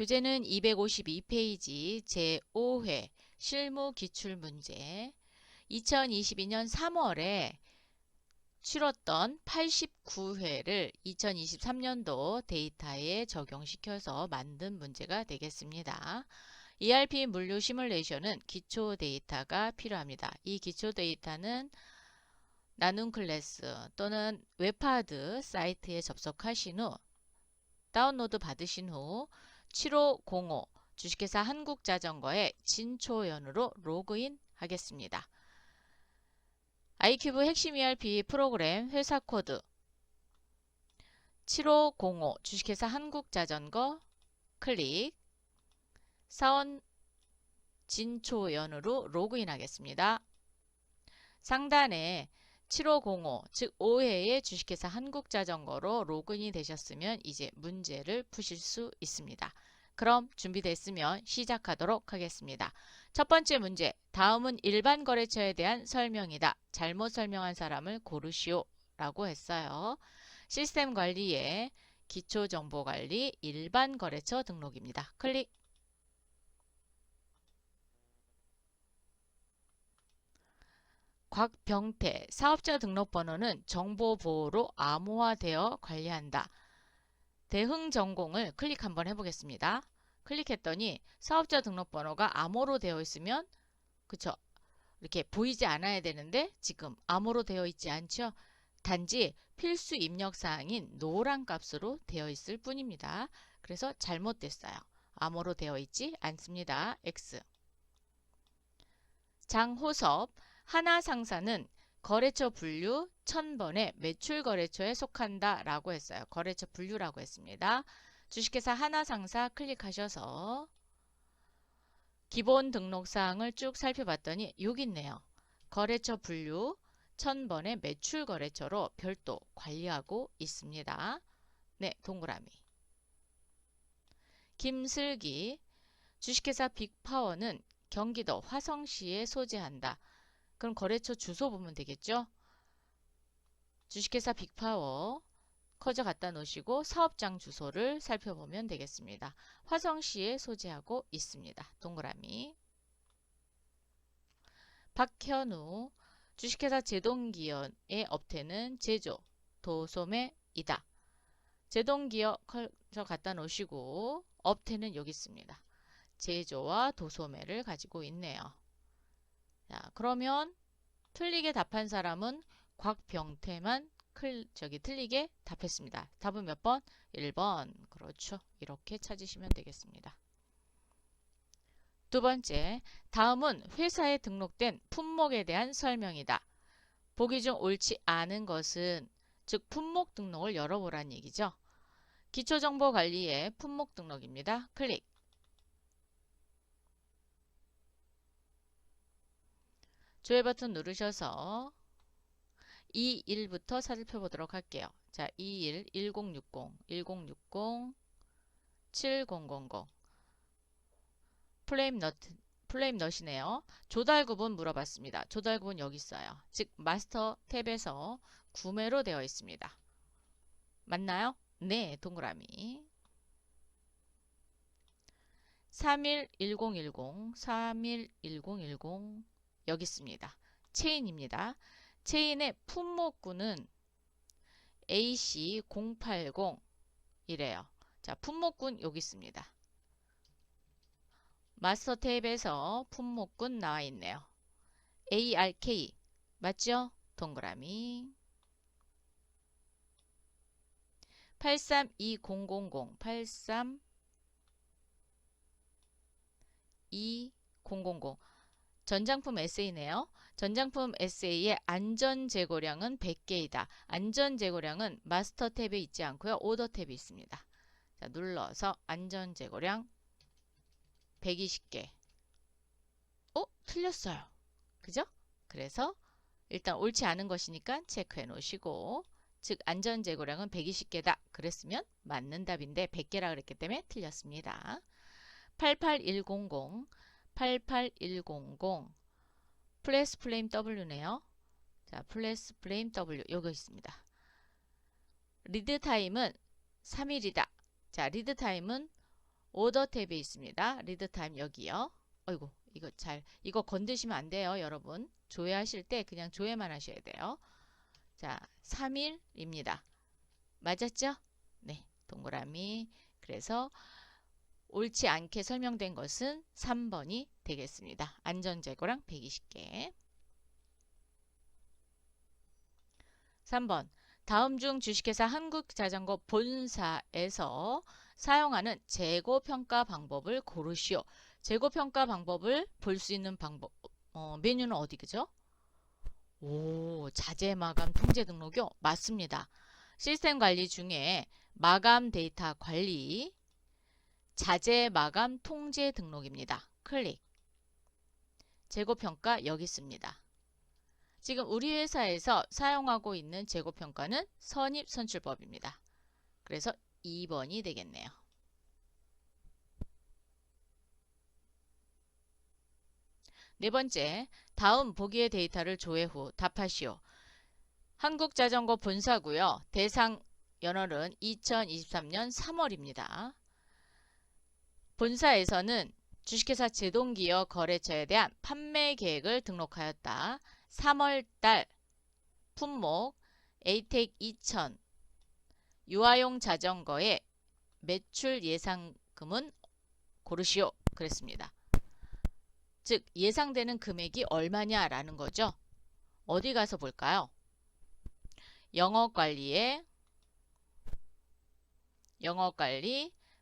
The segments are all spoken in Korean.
교재는 252페이지 제5회 실무 기출문제 2022년 3월에 치렀던 89회를 2023년도 데이터에 적용시켜서 만든 문제가 되겠습니다. ERP 물류 시뮬레이션은 기초 데이터가 필요합니다. 이 기초 데이터는 나눔 클래스 또는 웹하드 사이트에 접속하신 후 다운로드 받으신 후 7505 주식회사 한국자전거의 진초연으로 로그인 하겠습니다. 아이큐브 핵심 ERP 프로그램 회사 코드 7505 주식회사 한국자전거 클릭 사원 진초연으로 로그인 하겠습니다. 상단에 7505 즉 5회의 주식회사 한국자전거로 로그인이 되셨으면 이제 문제를 푸실 수 있습니다. 그럼 준비됐으면 시작하도록 하겠습니다. 첫 번째 문제, 다음은 일반 거래처에 대한 설명이다. 잘못 설명한 사람을 고르시오 라고 했어요. 시스템 관리의 기초정보관리 일반 거래처 등록입니다. 클릭. 곽병태 사업자 등록번호는 정보보호로 암호화되어 관리한다. 대흥전공을 클릭 한번 해보겠습니다. 클릭했더니 사업자 등록번호가 암호로 되어 있으면 그쵸? 이렇게 보이지 않아야 되는데 지금 암호로 되어 있지 않죠? 단지 필수 입력사항인 노란 값으로 되어 있을 뿐입니다. 그래서 잘못됐어요. 암호로 되어 있지 않습니다. X. 장호섭 하나상사는 거래처 분류 1000번의 매출 거래처에 속한다 라고 했어요. 거래처 분류라고 했습니다. 주식회사 하나상사 클릭하셔서 기본 등록사항을 쭉 살펴봤더니 여기 있네요. 거래처 분류 1000번의 매출 거래처로 별도 관리하고 있습니다. 네, 동그라미. 김슬기 주식회사 빅파워는 경기도 화성시에 소재한다. 그럼 거래처 주소 보면 되겠죠? 주식회사 빅파워 커져 갖다 놓으시고 사업장 주소를 살펴보면 되겠습니다. 화성시에 소재하고 있습니다. 동그라미. 박현우 주식회사 제동기업의 업태는 제조, 도소매이다. 제동기업 커져 갖다 놓으시고 업태는 여기 있습니다. 제조와 도소매를 가지고 있네요. 자, 그러면 틀리게 답한 사람은 곽병태만 틀리게 답했습니다. 답은 몇 번? 1번. 그렇죠. 이렇게 찾으시면 되겠습니다. 두 번째, 다음은 회사에 등록된 품목에 대한 설명이다. 보기 중 옳지 않은 것은 즉 품목 등록을 열어보란 얘기죠. 기초정보관리의 품목 등록입니다. 클릭. 조회 버튼 누르셔서 21부터 살펴보도록 할게요. 자, 21, 1060, 1060, 7000 플레임넛이네요. 조달구분 물어봤습니다. 조달구분 여기 있어요. 즉 마스터 탭에서 구매로 되어 있습니다. 맞나요? 네, 동그라미. 311010, 311010 여기 있습니다. 체인입니다. 체인의 품목군은 AC080이래요. 자, 품목군 여기 있습니다. 마스터 탭에서 품목군 나와 있네요. ARK 맞죠? 동그라미. 832000, 832000 전장품 SA네요. 전장품 SA의 안전재고량은 100개이다. 안전재고량은 마스터 탭에 있지 않고요. 오더 탭이 있습니다. 자, 눌러서 안전재고량 120개. 틀렸어요. 그죠? 그래서 일단 옳지 않은 것이니까 체크해 놓으시고 즉 안전재고량은 120개다. 그랬으면 맞는 답인데 100개라 그랬기 때문에 틀렸습니다. 88100, 88100 플래스 플레임 W네요. 자, 플래스 플레임 W 여기 있습니다. 리드 타임은 3일이다. 자, 리드 타임은 오더 탭에 있습니다. 리드 타임 여기요. 어이구, 이거 건드시면 안 돼요, 여러분. 조회하실 때 그냥 조회만 하셔야 돼요. 자, 3일입니다. 맞았죠? 네, 동그라미. 그래서 옳지 않게 설명된 것은 3번이 되겠습니다. 안전재고랑 120개. 3번. 다음 중 주식회사 한국자전거 본사에서 사용하는 재고평가 방법을 고르시오. 재고평가 방법을 볼 수 있는 메뉴는 어디 그죠? 자재 마감 통제 등록이요? 맞습니다. 시스템 관리 중에 마감 데이터 관리, 자재 마감 통제 등록입니다. 클릭. 재고평가 여기 있습니다. 지금 우리 회사에서 사용하고 있는 재고평가는 선입선출법입니다. 그래서 2번이 되겠네요. 네 번째, 다음 보기의 데이터를 조회 후 답하시오. 한국자전거 본사고요. 대상 연월은 2023년 3월입니다. 본사에서는 주식회사 제동기업 거래처에 대한 판매 계획을 등록하였다. 3월달 품목 에이텍 2000 유아용 자전거의 매출 예상금은 고르시오. 그랬습니다. 즉 예상되는 금액이 얼마냐라는 거죠. 어디 가서 볼까요? 영업관리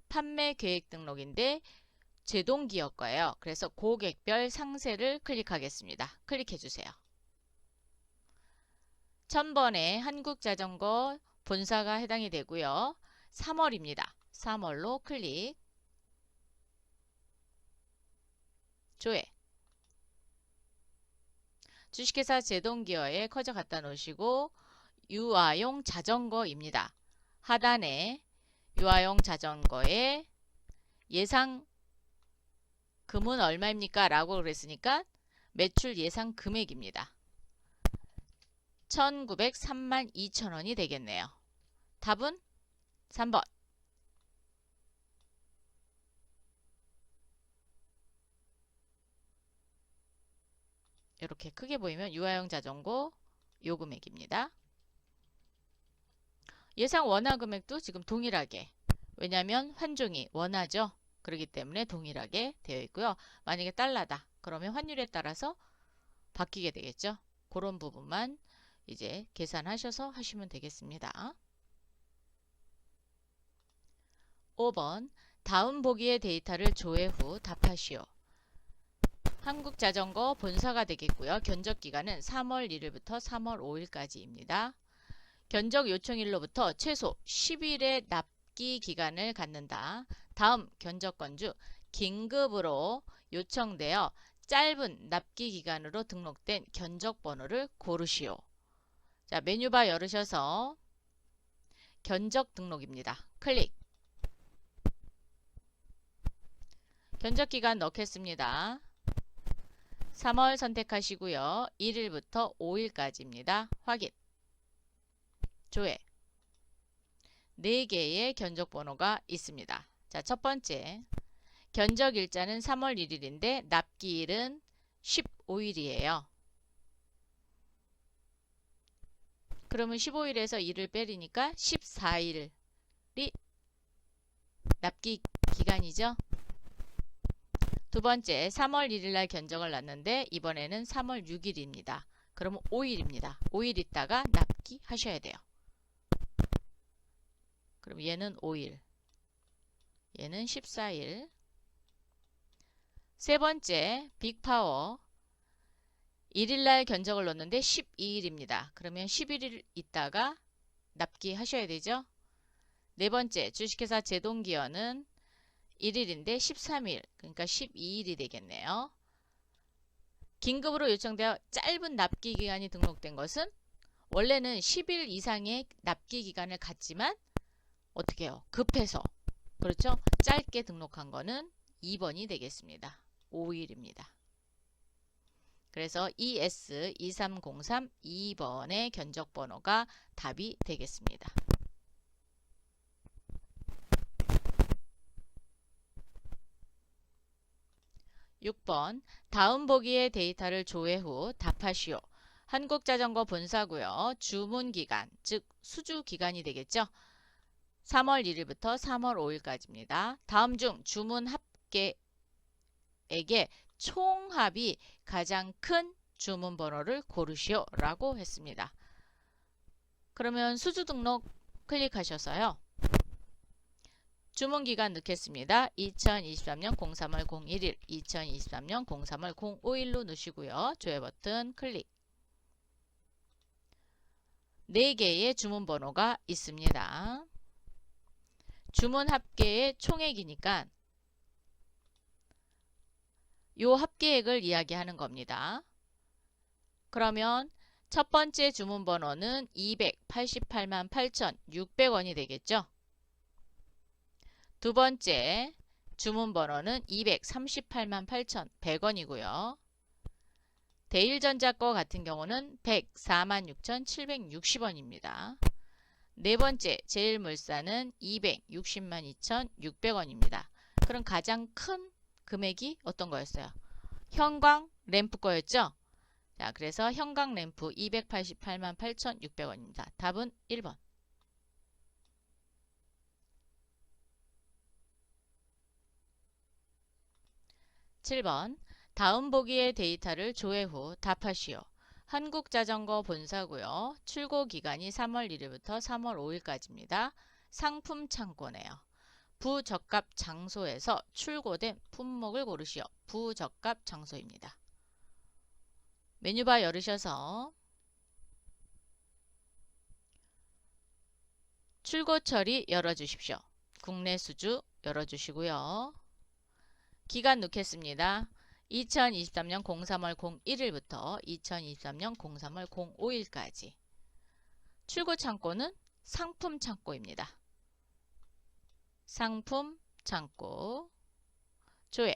판매 계획 등록인데 제동기업 거예요. 그래서 고객별 상세를 클릭하겠습니다. 클릭해 주세요. 1000번에 한국자전거 본사가 해당이 되고요. 3월입니다. 3월로 클릭. 조회. 주식회사 제동기어에 커져 갖다 놓으시고 유아용 자전거입니다. 하단에 유아용 자전거의 예상 금은 얼마입니까? 라고 그랬으니까 매출 예상 금액입니다. 1903만 2천원이 되겠네요. 답은 3번. 이렇게 크게 보이면 유아용 자전거 요 금액입니다. 예상 원화 금액도 지금 동일하게, 왜냐하면 환종이 원화죠. 그렇기 때문에 동일하게 되어 있고요. 만약에 달러다 그러면 환율에 따라서 바뀌게 되겠죠. 그런 부분만 이제 계산하셔서 하시면 되겠습니다. 5번 다음 보기의 데이터를 조회 후 답하시오. 한국자전거 본사가 되겠고요. 견적기간은 3월 1일부터 3월 5일까지입니다. 견적 요청일로부터 최소 10일의 납기 기간을 갖는다. 다음 견적건주 긴급으로 요청되어 짧은 납기 기간으로 등록된 견적번호를 고르시오. 자, 메뉴바 열으셔서 견적 등록입니다. 클릭. 견적기간 넣겠습니다. 3월 선택하시고요. 1일부터 5일까지입니다. 확인. 조회. 4개의 견적번호가 있습니다. 자, 첫 번째. 견적일자는 3월 1일인데 납기일은 15일이에요. 그러면 15일에서 1을 빼리니까 14일이 납기 기간이죠. 두 번째, 3월 1일 날 견적을 놨는데 이번에는 3월 6일입니다. 그러면 5일입니다. 5일 있다가 납기 하셔야 돼요. 그럼 얘는 5일, 얘는 14일. 세 번째, 빅파워 1일 날 견적을 넣었는데 12일입니다. 그러면 11일 있다가 납기 하셔야 되죠. 네 번째, 주식회사 제동기어는 1일인데 13일, 그러니까 12일이 되겠네요. 긴급으로 요청되어 짧은 납기 기간이 등록된 것은 원래는 10일 이상의 납기 기간을 갖지만 어떻게 해요? 급해서. 그렇죠? 짧게 등록한 거는 2번이 되겠습니다. 5일입니다. 그래서 ES2303 2번의 견적번호가 답이 되겠습니다. 6번 다음 보기의 데이터를 조회 후 답하시오. 한국자전거 본사고요. 주문기간, 즉 수주기간이 되겠죠. 3월 1일부터 3월 5일까지입니다. 다음 중 주문 합계액의 총합이 가장 큰 주문 번호를 고르시오 라고 했습니다. 그러면 수주 등록 클릭하셔서요. 주문기간 넣겠습니다. 2023년 03월 01일, 2023년 03월 05일로 넣으시고요. 조회 버튼 클릭. 4개의 주문번호가 있습니다. 주문 합계의 총액이니까 요 합계액을 이야기하는 겁니다. 그러면 첫 번째 주문번호는 288만 8,600원이 되겠죠. 두 번째 주문번호는 238만 8,100원이고요. 대일전자 거 같은 경우는 104만 6,760원입니다. 네 번째 제일물산은 260만 2,600원입니다. 그럼 가장 큰 금액이 어떤 거였어요? 형광 램프 거였죠? 자, 그래서 형광 램프 288만 8,600원입니다. 답은 1번. 7번 다음 보기의 데이터를 조회 후 답하시오. 한국자전거 본사고요. 출고 기간이 3월 1일부터 3월 5일까지입니다. 상품 창고네요. 부적합 장소에서 출고된 품목을 고르시오. 부적합 장소입니다. 메뉴바 열으셔서 출고 처리 열어주십시오. 국내 수주 열어주시고요. 기간 넣겠습니다. 2023년 03월 01일부터 2023년 03월 05일까지. 출고 창고는 상품 창고입니다. 상품 창고 조회.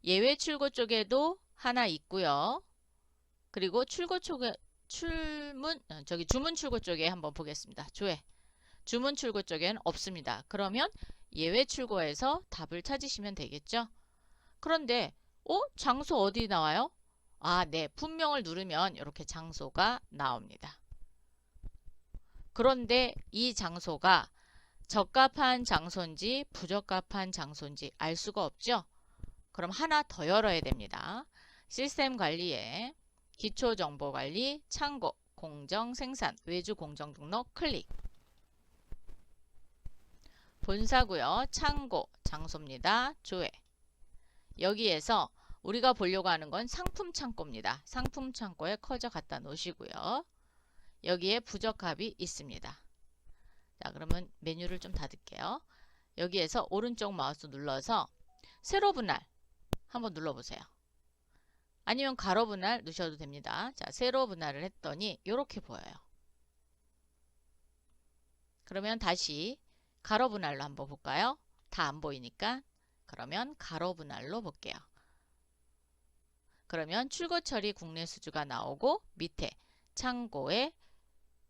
예외 출고 쪽에도 하나 있고요. 그리고 출고 쪽에 주문 출고 쪽에 한번 보겠습니다. 조회. 주문 출고 쪽에는 없습니다. 그러면 예외 출고에서 답을 찾으시면 되겠죠. 그런데 장소 어디 나와요? 네. 품명을 누르면 이렇게 장소가 나옵니다. 그런데 이 장소가 적합한 장소인지 부적합한 장소인지 알 수가 없죠. 그럼 하나 더 열어야 됩니다. 시스템 관리에 기초정보관리, 창고, 공정생산, 외주 공정등록 클릭. 본사고요. 창고, 장소입니다. 조회. 여기에서 우리가 보려고 하는 건 상품 창고입니다. 상품 창고에 커져 갖다 놓으시고요. 여기에 부적합이 있습니다. 자, 그러면 메뉴를 좀 닫을게요. 여기에서 오른쪽 마우스 눌러서 세로 분할 한번 눌러보세요. 아니면 가로 분할 누셔도 됩니다. 자, 세로 분할을 했더니 이렇게 보여요. 그러면 다시 가로 분할로 한번 볼까요? 다 안 보이니까 그러면 가로 분할로 볼게요. 그러면 출고 처리 국내 수주가 나오고 밑에 창고의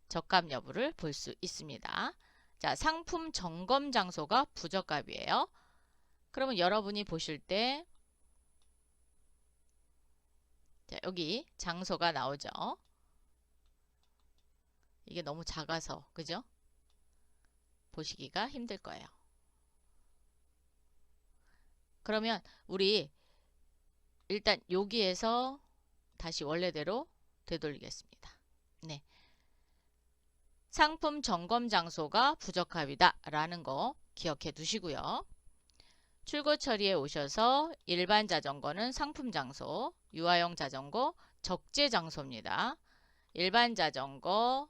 적합 여부를 볼 수 있습니다. 자, 상품 점검 장소가 부적합이에요. 그러면 여러분이 보실 때 자, 여기 장소가 나오죠. 이게 너무 작아서 그죠? 보시기가 힘들 거예요. 그러면 우리 일단 여기에서 다시 원래대로 되돌리겠습니다. 네. 상품 점검 장소가 부적합이다 라는 거 기억해 두시고요. 출고 처리에 오셔서 일반 자전거는 상품 장소, 유아용 자전거 적재 장소입니다. 일반 자전거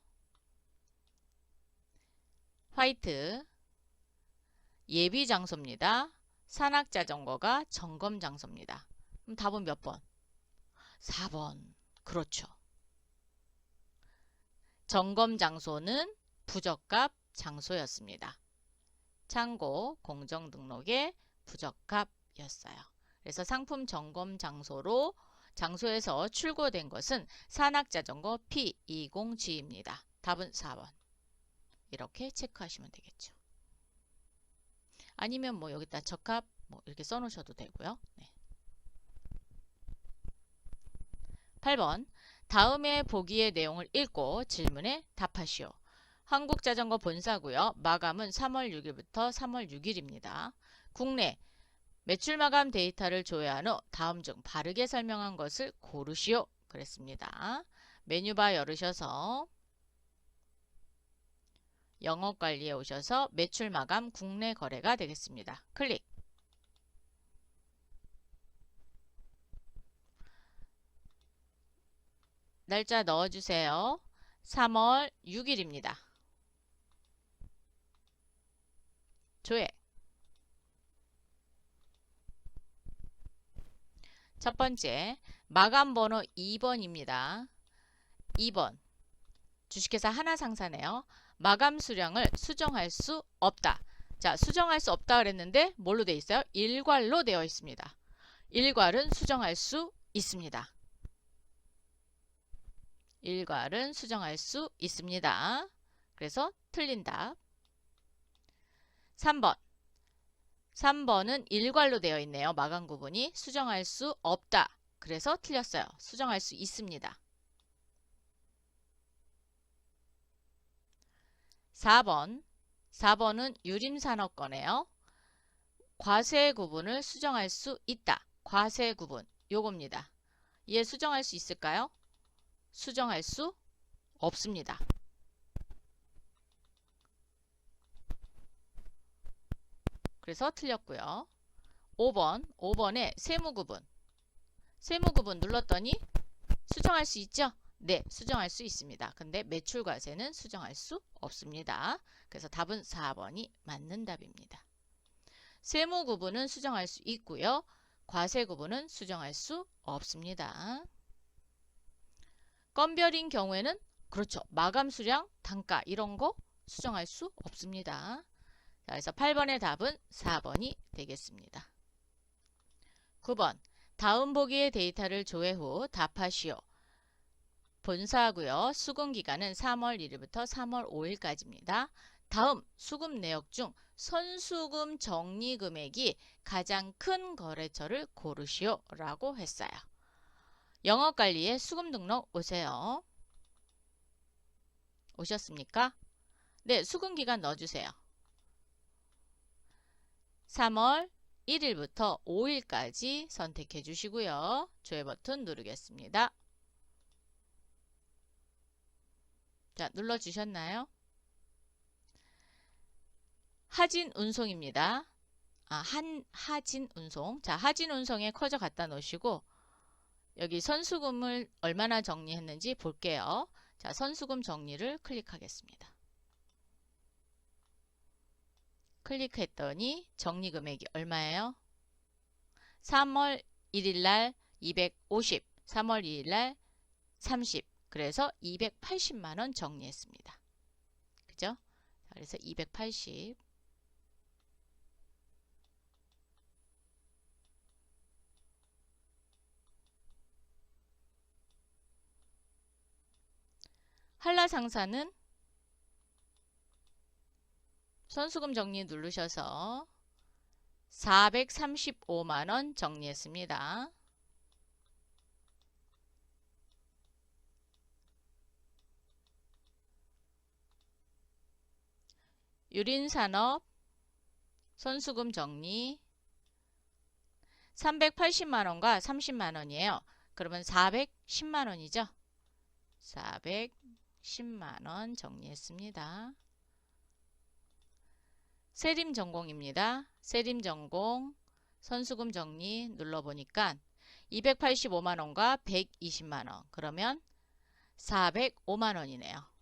화이트 예비 장소입니다. 산악 자전거가 점검 장소입니다. 그럼 답은 몇 번? 4번. 그렇죠. 점검 장소는 부적합 장소였습니다. 창고 공정등록에 부적합이었어요. 그래서 상품 점검 장소에서 출고된 것은 산악자전거 P20G입니다. 답은 4번. 이렇게 체크하시면 되겠죠. 아니면 뭐 여기다 적합 뭐 이렇게 써놓으셔도 되고요. 네. 8번 다음의 보기의 내용을 읽고 질문에 답하시오. 한국자전거 본사고요. 마감은 3월 6일부터 3월 6일입니다. 국내 매출 마감 데이터를 조회한 후 다음 중 바르게 설명한 것을 고르시오. 그랬습니다. 메뉴바 열으셔서 영업관리에 오셔서 매출 마감 국내 거래가 되겠습니다. 클릭. 날짜 넣어주세요. 3월 6일입니다. 조회. 첫 번째, 마감 번호 2번입니다. 2번. 주식회사 하나상사네요. 마감 수량을 수정할 수 없다. 자, 수정할 수 없다 그랬는데 뭘로 되어 있어요? 일괄로 되어 있습니다. 일괄은 수정할 수 있습니다. 일괄은 수정할 수 있습니다. 그래서 틀린 답. 3번. 3번은 일괄로 되어 있네요. 마감 구분이 수정할 수 없다. 그래서 틀렸어요. 수정할 수 있습니다. 4번. 4번은 유림산업 거네요. 과세 구분을 수정할 수 있다. 과세 구분. 요겁니다. 얘 수정할 수 있을까요? 수정할 수 없습니다. 그래서 틀렸고요. 5번. 5번에 세무구분. 세무구분 눌렀더니 수정할 수 있죠? 네, 수정할 수 있습니다. 근데 매출과세는 수정할 수 없습니다. 그래서 답은 4번이 맞는 답입니다. 세무구분은 수정할 수 있고요. 과세구분은 수정할 수 없습니다. 건별인 경우에는 그렇죠. 마감 수량, 단가 이런 거 수정할 수 없습니다. 자, 그래서 8번의 답은 4번이 되겠습니다. 9번. 다음 보기의 데이터를 조회 후 답하시오. 본사하고요. 수금기간은 3월 1일부터 3월 5일까지입니다. 다음 수금 내역 중 선수금 정리 금액이 가장 큰 거래처를 고르시오 라고 했어요. 영업관리에 수금 등록 오세요. 오셨습니까? 네, 수금기간 넣어주세요. 3월 1일부터 5일까지 선택해 주시고요. 조회 버튼 누르겠습니다. 자, 눌러주셨나요? 하진운송입니다. 하진운송. 자, 하진운송에 커져 갖다 놓으시고 여기 선수금을 얼마나 정리했는지 볼게요. 자, 선수금 정리를 클릭하겠습니다. 클릭했더니 정리 금액이 얼마예요? 3월 1일날 250, 3월 2일날 30, 그래서 280만원 정리했습니다. 그죠? 그래서 280. 한라상사는 선수금 정리 누르셔서 435만원 정리했습니다. 유린산업 선수금 정리 380만원과 30만원이에요. 그러면 410만원이죠. 410만원 정리했습니다. 세림전공입니다. 세림전공 선수금 정리 눌러보니까 285만원과 120만원 그러면 405만원이네요.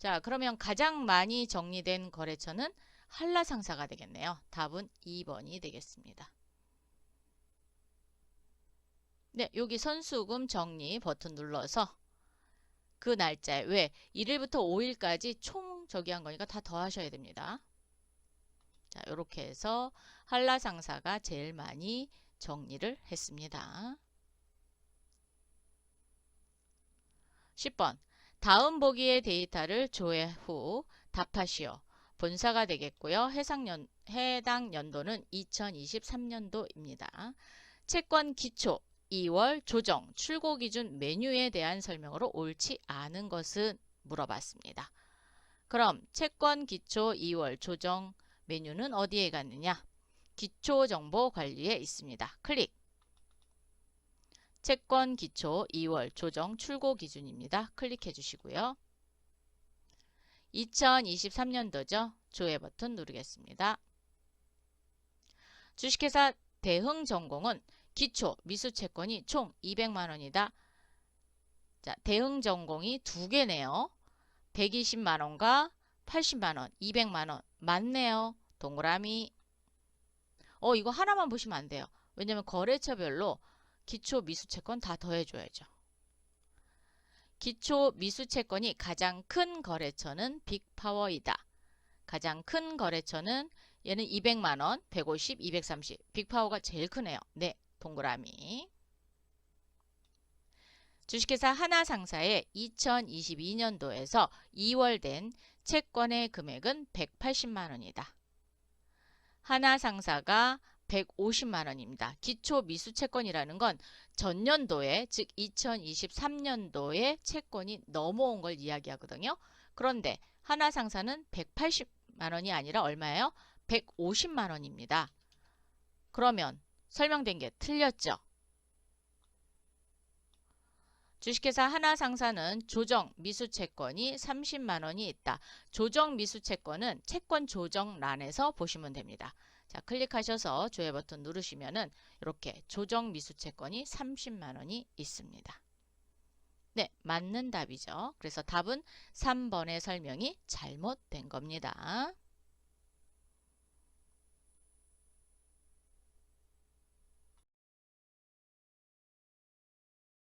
자, 그러면 가장 많이 정리된 거래처는 한라상사가 되겠네요. 답은 2번이 되겠습니다. 네, 여기 선수금 정리 버튼 눌러서 그 날짜에 왜 1일부터 5일까지 총 저기 한 거니까 다 더하셔야 됩니다. 자, 이렇게 해서 한라상사가 제일 많이 정리를 했습니다. 10번. 다음 보기의 데이터를 조회 후 답하시오. 본사가 되겠고요. 해당 연도는 2023년도입니다. 채권 기초 2월 조정 출고 기준 메뉴에 대한 설명으로 옳지 않은 것은 물어봤습니다. 그럼 채권 기초 2월 조정 메뉴는 어디에 갔느냐? 기초 정보 관리에 있습니다. 클릭. 채권 기초 2월 조정 출고 기준입니다. 클릭해 주시고요. 2023년도죠. 조회 버튼 누르겠습니다. 주식회사 대흥전공은 기초 미수채권이 총 200만원이다. 자, 대흥전공이 두 개네요. 120만원과 80만원, 200만원 맞네요. 동그라미. 이거 하나만 보시면 안 돼요. 왜냐면 거래처별로 기초 미수채권 다 더해줘야죠. 기초 미수채권이 가장 큰 거래처는 빅파워이다. 가장 큰 거래처는 얘는 200만원, 150, 230. 빅파워가 제일 크네요. 네, 동그라미. 주식회사 하나상사의 2022년도에서 2월 된 채권의 금액은 180만원이다. 하나상사가 150만원입니다. 기초 미수채권이라는 건 전년도에, 즉 2023년도에 채권이 넘어온 걸 이야기하거든요. 그런데 하나상사는 180만원이 아니라 얼마예요? 150만원입니다. 그러면 설명된 게 틀렸죠? 주식회사 하나상사는 조정 미수채권이 30만원이 있다. 조정 미수채권은 채권 조정란에서 보시면 됩니다. 자, 클릭하셔서 조회 버튼 누르시면은 이렇게 조정 미수채권이 30만원이 있습니다. 네, 맞는 답이죠. 그래서 답은 3번의 설명이 잘못된 겁니다.